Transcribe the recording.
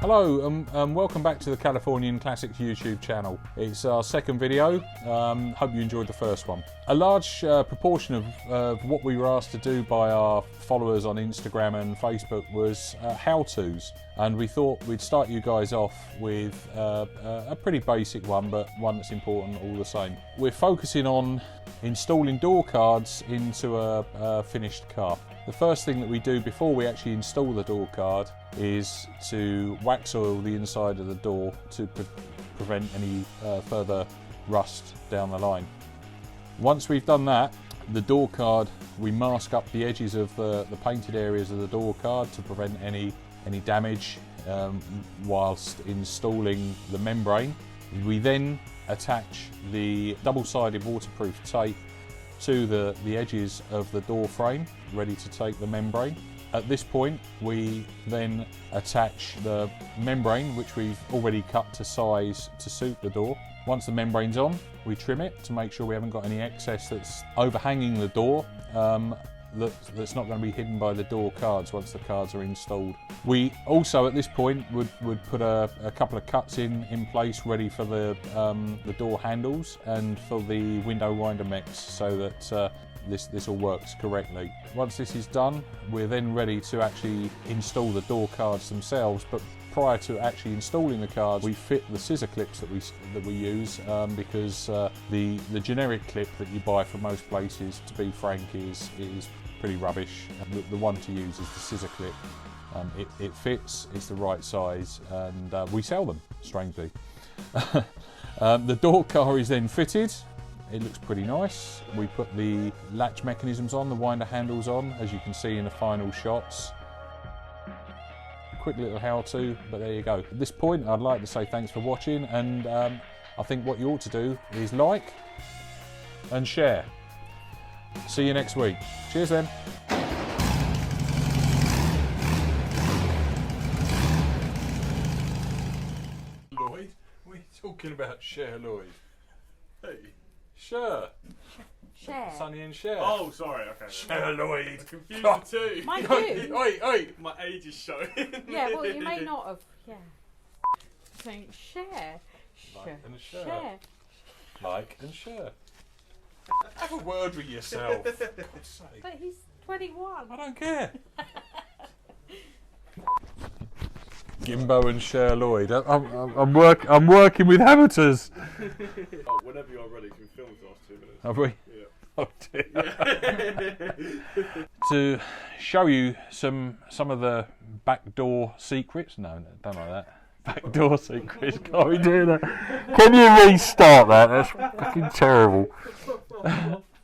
Hello and welcome back to the Californian Classics YouTube channel. It's our second video. Hope you enjoyed the first one. A large proportion of what we were asked to do by our followers on Instagram and Facebook was how-tos, and we thought we'd start you guys off with a pretty basic one, but one that's important all the same. We're focusing on installing door cards into a finished car. The first thing that we do before we actually install the door card is to wax oil the inside of the door to prevent any further rust down the line. Once we've done that, the door card, we mask up the edges of the painted areas of the door card to prevent any damage whilst installing the membrane. We then attach the double-sided waterproof tape to the edges of the door frame, ready to take the membrane. At this point, we then attach the membrane, which we've already cut to size to suit the door. Once the membrane's on, we trim it to make sure we haven't got any excess that's overhanging the door, that's not going to be hidden by the door cards once the cards are installed. We also at this point would put a couple of cuts in place ready for the door handles and for the window winder mechs, so that this all works correctly. Once this is done, we're then ready to actually install the door cards themselves, but prior to actually installing the cards, we fit the scissor clips that we use, because the generic clip that you buy from most places, to be frank, is pretty rubbish. The one to use is the scissor clip. It fits, it's the right size, and we sell them, strangely. The door car is then fitted. It looks pretty nice. We put the latch mechanisms on, the winder handles on, as you can see in the final shots. Quick little how-to, but there you go. At this point, I'd like to say thanks for watching, and I think what you ought to do is like and share. See you next week. Cheers then. Lloyd? What are you talking about, Cher, Lloyd? Hey. Cher. Cher. Sonny and Cher. Oh, sorry. Okay. Cher, Lloyd. I confused the two. Mine too. Oi. My age is showing. Yeah, well, you may not have. Yeah. Saying Cher. Like and share. Like and share. Have a word with yourself. For God's sake. But he's 21. I don't care. Gimbo and Cher Lloyd. I'm working with amateurs. Oh, whenever you're ready, you can film the last 2 minutes. Have we? Yeah. Oh dear. To show you some of the backdoor secrets. No, don't like that. Backdoor secrets. Can't be doing that. Can you restart that? That's fucking terrible.